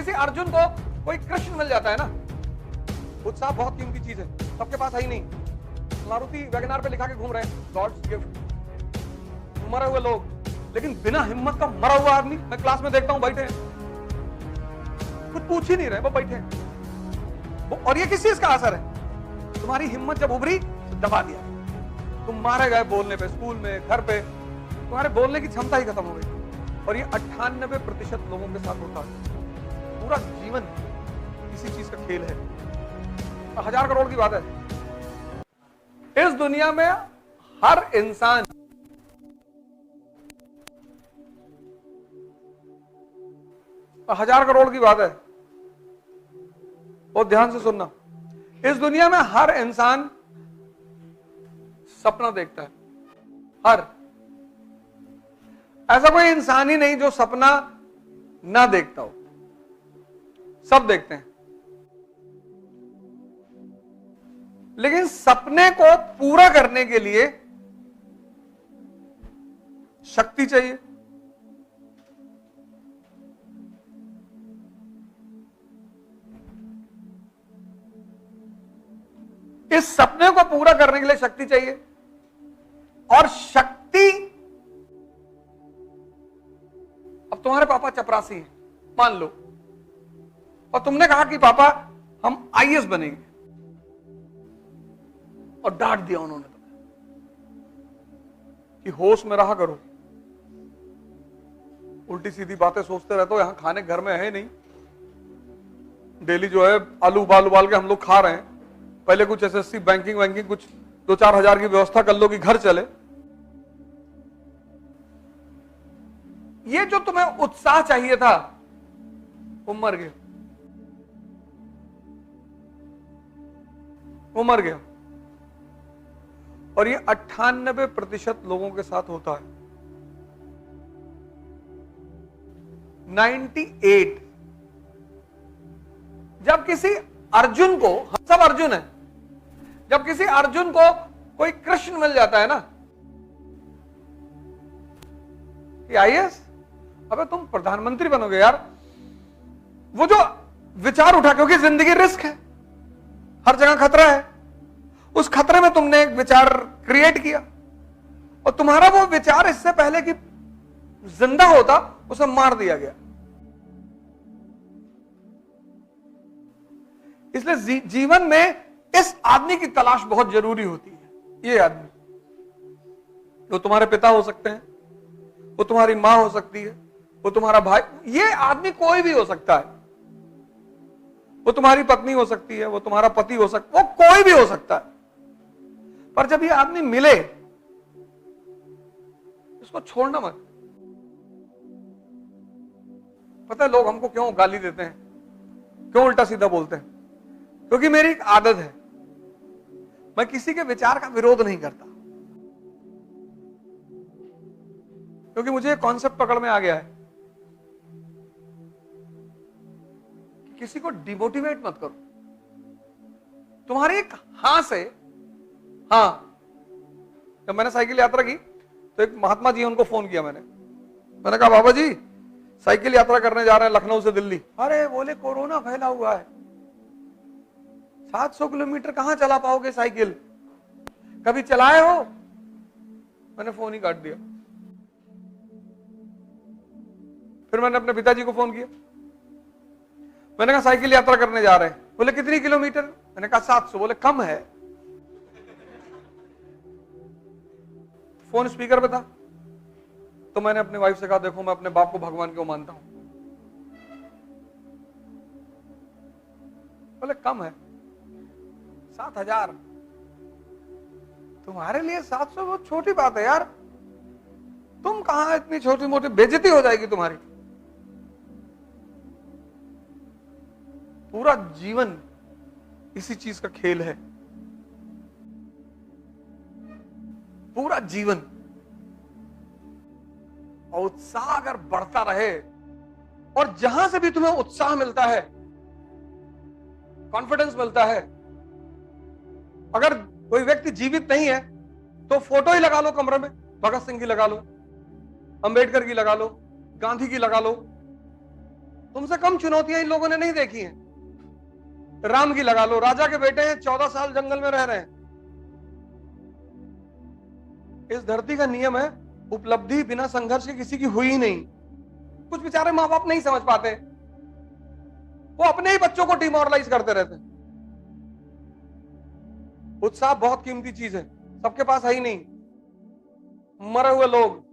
किसी अर्जुन को कोई कृष्ण मिल जाता है ना, उत्साह बहुत कीमती चीज है, सबके पास है ही नहीं। मारुति वैगनार पे लिखा के घूम रहे हैं गॉड्स गिफ्ट, मरे हुए लोग, लेकिन बिना हिम्मत का मरा हुआ आदमी मैं क्लास में देखता हूं बैठे हैं, कुछ पूछ ही नहीं रहे, वो बैठे हैं। और ये किस चीज का असर है? तुम्हारी हिम्मत जब उभरी तो दबा दिया, तुम मारे गए बोलने पे, स्कूल में, घर पे, तुम्हारे बोलने की क्षमता ही खत्म हो गई। और ये 98% लोगों के साथ होता है। पूरा जीवन इसी चीज का खेल है। 1000 करोड़ की बात है। इस दुनिया में हर इंसान हजार करोड़ की बात है, बहुत ध्यान से सुनना। इस दुनिया में हर इंसान सपना देखता है, हर, ऐसा कोई इंसान ही नहीं जो सपना ना देखता हो, सब देखते हैं। लेकिन सपने को पूरा करने के लिए शक्ति चाहिए। इस सपने को पूरा करने के लिए शक्ति चाहिए, और शक्ति, अब तुम्हारे पापा चपरासी हैं मान लो, और तुमने कहा कि पापा हम आईएएस बनेंगे, और डांट दिया उन्होंने तुम्हें कि होश में रहा करो, उल्टी सीधी बातें सोचते रहते हो, यहां खाने घर में है नहीं, डेली जो है आलू उबाल के हम लोग खा रहे हैं, पहले कुछ एसएससी बैंकिंग वैंकिंग कुछ 2-4 हजार की व्यवस्था कर लो कि घर चले। ये जो तुम्हें उत्साह चाहिए था वो मर गया, वो मर गया। और ये 98% लोगों के साथ होता है। 98। जब किसी अर्जुन को, हम सब अर्जुन हैं, जब किसी अर्जुन को कोई कृष्ण मिल जाता है ना, आईएएस, अबे तुम प्रधानमंत्री बनोगे यार, वो जो विचार उठा, क्योंकि जिंदगी रिस्क है, हर जगह खतरा है, उस खतरे में तुमने एक विचार क्रिएट किया, और तुम्हारा वो विचार इससे पहले कि जिंदा होता उसे मार दिया गया। इसलिए जीवन में इस आदमी की तलाश बहुत जरूरी होती है। ये आदमी, वो तुम्हारे पिता हो सकते हैं, वो तुम्हारी मां हो सकती है, वो तुम्हारा भाई, ये आदमी कोई भी हो सकता है, वो तुम्हारी पत्नी हो सकती है, वो तुम्हारा पति हो सकता है, वो कोई भी हो सकता है। पर जब ये आदमी मिले, इसको छोड़ना मत। पता है लोग हमको क्यों गाली देते हैं, क्यों उल्टा सीधा बोलते हैं? क्योंकि मेरी एक आदत है, मैं किसी के विचार का विरोध नहीं करता, क्योंकि मुझे एक कॉन्सेप्ट पकड़ में आ गया है कि किसी को डिमोटिवेट मत करो। तुम्हारी एक हां से, हां, जब मैंने साइकिल यात्रा की तो एक महात्मा जी उनको फोन किया, मैंने कहा बाबा जी साइकिल यात्रा करने जा रहे हैं लखनऊ से दिल्ली। अरे बोले कोरोना फैला हुआ है, 700 किलोमीटर कहां चला पाओगे साइकिल, कभी चलाए हो? मैंने फोन ही काट दिया। फिर मैंने अपने पिताजी को फोन किया, मैंने कहा साइकिल यात्रा करने जा रहे हैं। बोले कितनी किलोमीटर? मैंने कहा 700। बोले कम है। फोन स्पीकर पे था, तो मैंने अपनी वाइफ से कहा देखो मैं अपने बाप को भगवान क्यों मानता हूं। बोले कम है, 7000। तुम्हारे लिए 700 बहुत छोटी बात है यार, तुम कहां इतनी छोटी मोटी, बेइज्जती हो जाएगी तुम्हारी। पूरा जीवन इसी चीज का खेल है, पूरा जीवन। और उत्साह अगर बढ़ता रहे, और जहां से भी तुम्हें उत्साह मिलता है, कॉन्फिडेंस मिलता है, अगर कोई व्यक्ति जीवित नहीं है तो फोटो ही लगा लो कमरे में, भगत सिंह की लगा लो, अंबेडकर की लगा लो, गांधी की लगा लो, तुमसे कम चुनौतियां इन लोगों ने नहीं देखी हैं। राम की लगा लो, राजा के बेटे हैं, 14 साल जंगल में रह रहे हैं। इस धरती का नियम है, उपलब्धि बिना संघर्ष के किसी की हुई ही नहीं। कुछ बेचारे मां बाप नहीं समझ पाते, वो अपने ही बच्चों को डिमोरलाइज करते रहते हैं। उत्साह बहुत कीमती चीज है, सबके पास है ही नहीं। मरे हुए लोग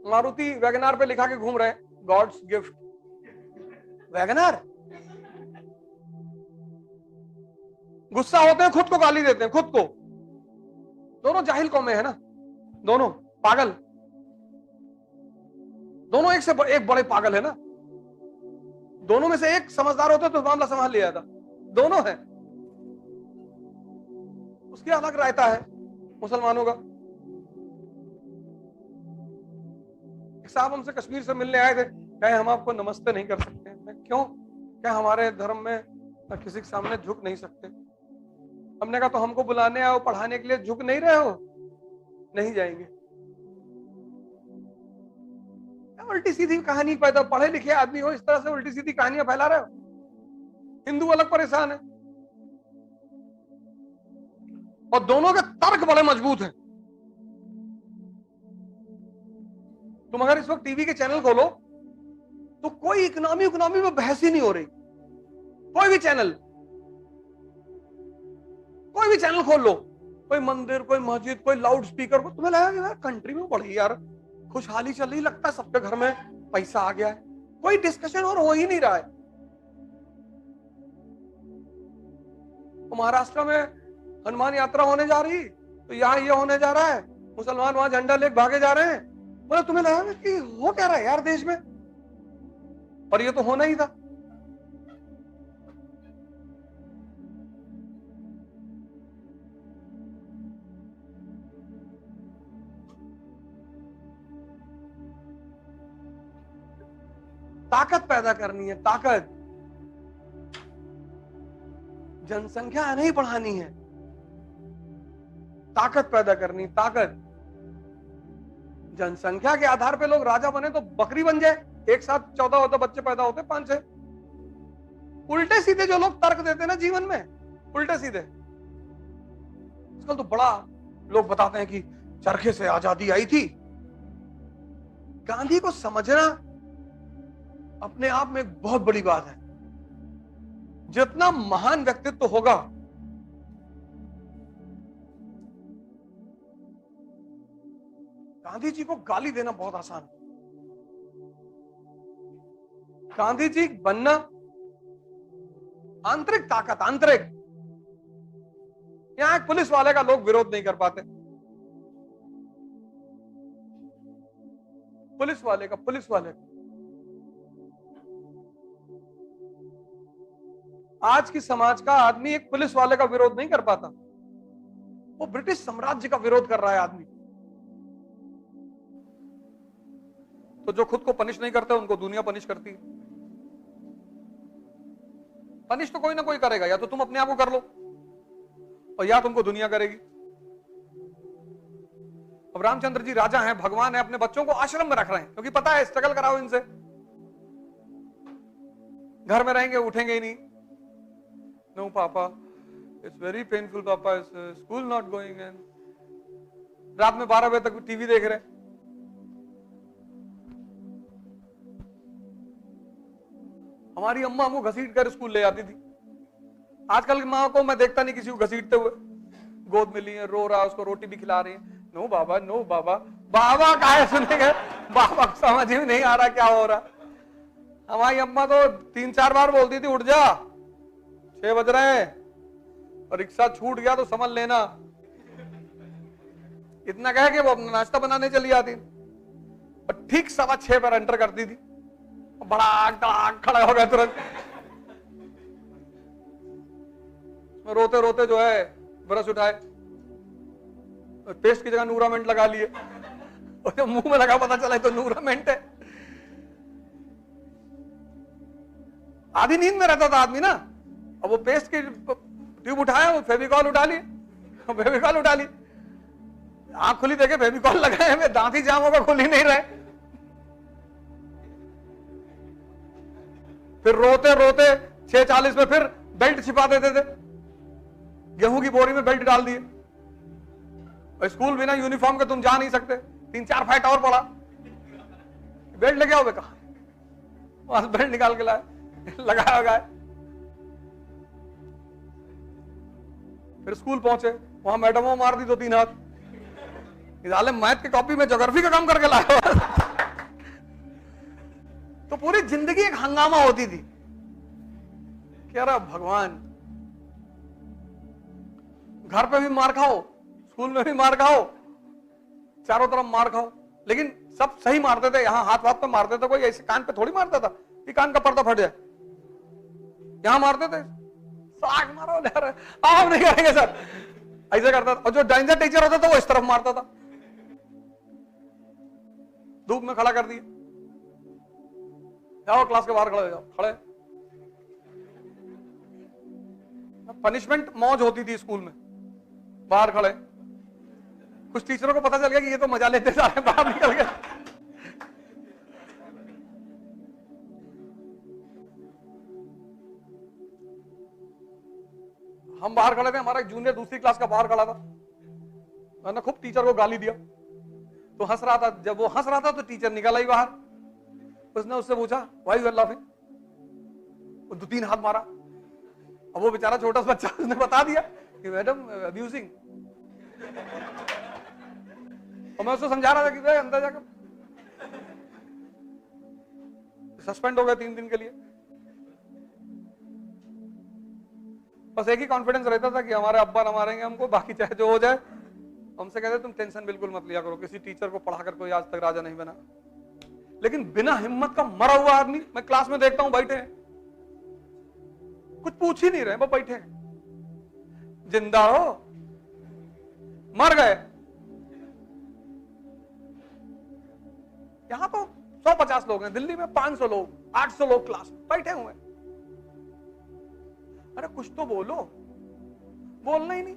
मारुति वैगनार पे लिखा के घूम रहे, गॉड्स गिफ्ट। वैगनार, गुस्सा होते हैं, खुद को गाली देते हैं, खुद को। दोनों जाहिल कौमें हैं ना, दोनों पागल, दोनों एक से एक बड़े पागल है ना। दोनों में से एक समझदार होते तो मामला संभाल लिया था। दोनों है, उसकी अलग रायता है मुसलमानों का। एक साहब हमसे कश्मीर से मिलने आए थे, कहे हम आपको नमस्ते नहीं कर सकते। मैं क्यों? क्या हमारे धर्म में किसी के सामने झुक नहीं सकते? हमने कहा तो हमको बुलाने आओ पढ़ाने के लिए, झुक नहीं रहे हो? नहीं जाएंगे। उल्टी सीधी कहानी पैदा, पढ़े लिखे आदमी हो, इस तरह से उल्टी सीधी कहानियां फैला रहे हो। हिंदू अलग परेशान है, और दोनों के तर्क बड़े मजबूत हैं। तुम अगर इस वक्त टीवी के चैनल खोलो तो कोई इकोनॉमी में बहस ही नहीं हो रही। कोई भी चैनल खोल लो, कोई मंदिर, कोई मस्जिद, कोई लाउड स्पीकर को, तुम्हें लगेगा यार कंट्री में बड़ी यार खुशहाली चल रही, लगता है सबके घर में पैसा आ गया है। कोई डिस्कशन और हो ही नहीं रहा है। तो महाराष्ट्र में हनुमान यात्रा होने जा रही, तो यहां ये होने जा रहा है, मुसलमान वहां झंडा लेके भागे जा रहे हैं। बोले तुम्हें लगा कि हो क्या रहा है यार देश में, और ये तो होना ही था। ताकत पैदा करनी है, ताकत। जनसंख्या नहीं बढ़ानी है, ताकत पैदा करनी, ताकत। जनसंख्या के आधार पे लोग राजा बने तो बकरी बन जाए, एक साथ 14 होते बच्चे पैदा होते, 5-6। उल्टे सीधे जो लोग तर्क देते ना जीवन में, उल्टे सीधे। आजकल तो बड़ा लोग बताते हैं कि चरखे से आजादी आई थी। गांधी को समझना अपने आप में एक बहुत बड़ी बात है। जितना महान व्यक्तित्व तो होगा, गांधी जी को गाली देना बहुत आसान है। गांधी जी बनना आंतरिक ताकत, आंतरिक। यहां एक पुलिस वाले का लोग विरोध नहीं कर पाते। पुलिस वाले का आज की समाज का आदमी एक पुलिस वाले का विरोध नहीं कर पाता। वो ब्रिटिश साम्राज्य का विरोध कर रहा है आदमी। तो जो खुद को पनिश नहीं करते उनको दुनिया पनिश करती है। पनिश तो कोई ना कोई करेगा, या तो तुम अपने आप को कर लो और या तुमको दुनिया करेगी। अब रामचंद्र जी राजा हैं, भगवान है, अपने बच्चों को आश्रम में रख रहे हैं क्योंकि पता है स्ट्रगल कराओ इनसे, घर में रहेंगे उठेंगे ही नहीं। नो पापा, इट्स वेरी पेनफुल पापा, स्कूल नॉट गोइंग। एंड रात में 12 बजे तक टीवी देख रहे। हमारी अम्मा हमको घसीट कर स्कूल ले जाती थी। आजकल की माँ को मैं देखता नहीं किसी को घसीटते हुए, गोद में लिए, रो रहा, उसको रोटी भी खिला रही है। नो बाबा, नो बाबा। बाबा काहे सुनेंगे, बाबा को समझ ही नहीं आ रहा क्या हो रहा। हमारी अम्मा तो 3-4 बार बोलती थी, उठ जा 6 बज रहे हैं, और रिक्शा छूट गया तो समझ लेना। इतना कह के वो अपना नाश्ता बनाने चली जाती और ठीक 6:15 पर एंटर करती थी। बड़ा खड़ा हो गया तुरंत, रोते रोते जो है ब्रश उठाए, पेस्ट की जगह नूरामेंट लगा लिए, और जब मुंह में लगा पता चला तो नूरामेंट है। आधी नींद में रहता था आदमी ना। अब वो पेस्ट की ट्यूब उठाया, वो फेविकॉल उठा ली, आंख खुली देखे फेविकॉल लगाए हुए, दांत ही जाम होगा, खुल ही नहीं रहे। फिर रोते रोते 6:40 में फिर बेल्ट छिपा देते थे, गेहूं की बोरी में बेल्ट डाल दिए। और स्कूल बिना यूनिफॉर्म के तुम जा नहीं सकते, 3-4 फाइट और पड़ा, बेल्ट लेके आओ बे, कहा वहां से बेल्ट निकाल के लाए, लगाया गया। फिर स्कूल पहुंचे, वहां मैडमों मार दी 2-3 हाथ, इधर मैथ की कॉपी में ज्योग्राफी का काम करके लाया। तो पूरी जिंदगी एक हंगामा होती थी। कह रहा भगवान, घर पे भी मार खाओ, स्कूल में भी मार खाओ, चारों तरफ मार खाओ, लेकिन सब सही मारते थे। यहां हाथ पे मारते थे, कोई ऐसे कान पे थोड़ी मारता था कि कान का पर्दा फट जाए। यहां मारते थे, साग मारो ले रहे, आप नहीं करेंगे सर, ऐसे करता था। और जो डेंजर टीचर होता था वो इस तरफ मारता था, धूप में खड़ा कर दिया, जाओ क्लास के बाहर खड़े हो जाओ, खड़े। पनिशमेंट मौज होती थी स्कूल में, बाहर खड़े। कुछ टीचरों को पता चल गया कि ये तो मजा लेते जा रहे हैं, बाहर निकल गए। हम बाहर खड़े थे, हमारा एक जूनियर दूसरी क्लास का बाहर खड़ा था, मैंने खूब टीचर को गाली दिया, तो हंस रहा था। जब वो हंस रहा था तो टीचर निकल आई बाहर, उसने उससे पूछा व्हाई यू आर लाफिंग, वो 2-3 हाथ मारा। अब वो बेचारा छोटा सा बच्चा, उसने बता दिया कि मैडम अब्यूजिंग। और मैं उसको समझा रहा था कि भाई अंदर जाकर, सस्पेंड हो गया 3 दिन के लिए। बस एक ही कॉन्फिडेंस रहता था कि हमारे अब्बा न मारेंगे हमको, बाकी चाहे जो हो जाए। हमसे कहते तुम टेंशन बिल्कुल मत लिया करो, किसी टीचर को पढ़ाकर कोई आज तक राजा नहीं बना। लेकिन बिना हिम्मत का मरा हुआ आदमी मैं क्लास में देखता हूं, बैठे हैं, कुछ पूछ ही नहीं रहे, वो बैठे हैं। जिंदा हो, मर गए। यहां तो 150 लोग हैं, दिल्ली में 500 लोग, 800 लोग क्लास में बैठे हुए हैं। अरे कुछ तो बोलो, बोलना ही नहीं।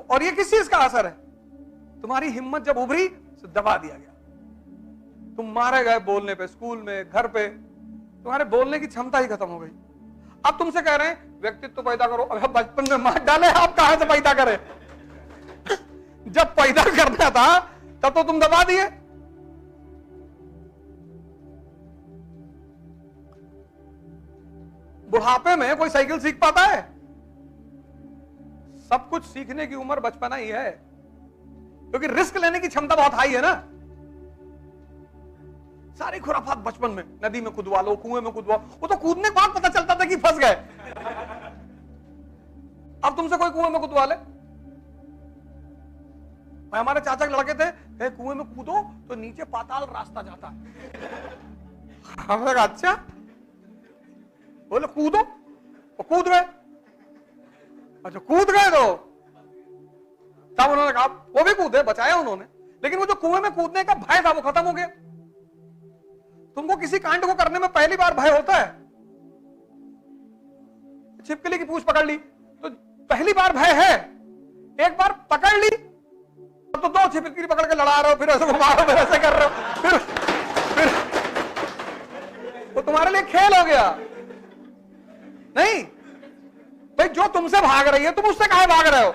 और ये किस चीज का असर है? तुम्हारी हिम्मत जब उभरी तो दबा दिया गया, तुम मारे गए बोलने पे, स्कूल में, घर पे, तुम्हारे बोलने की क्षमता ही खत्म हो गई। अब तुमसे कह रहे हैं व्यक्तित्व पैदा करो। अब बचपन में मार डाले, आप कहां से पैदा करें? जब पैदा करना था तब तो तुम दबा दिए। बुढ़ापे में कोई साइकिल सीख पाता है? सब कुछ सीखने की उम्र बचपना ही है, क्योंकि रिस्क लेने की क्षमता बहुत हाई है ना। सारी खुराफात बचपन में, नदी में कूदवा लो, कुएं में कूदवा, वो तो कूदने के बाद पता चलता था कि फंस गए। अब तुमसे कोई कुएं में कूदवा ले। हमारे चाचा के लड़के थे, कुएं में कूदो तो नीचे पाताल रास्ता जाता है। हमने कहा अच्छा, बोले कूदो, वो कूद गए। अच्छा कूद गए तो तब उन्होंने कहा, वो भी कूदे, बचाया उन्होंने, लेकिन वो जो कुएं में कूदने का भय था वो खत्म हो गया। तुमको किसी कांड को करने में पहली बार भय होता है। छिपकली की पूंछ पकड़ ली तो पहली बार भय है, एक बार पकड़ ली तो 2 छिपकली पकड़ के लड़ा रहे हो, फिर ऐसे मारो, फिर ऐसे कर रहे हो, फिर वो तुम्हारे लिए खेल हो गया। नहीं भाई, जो तुमसे भाग रही है तुम उससे काहे भाग रहे हो?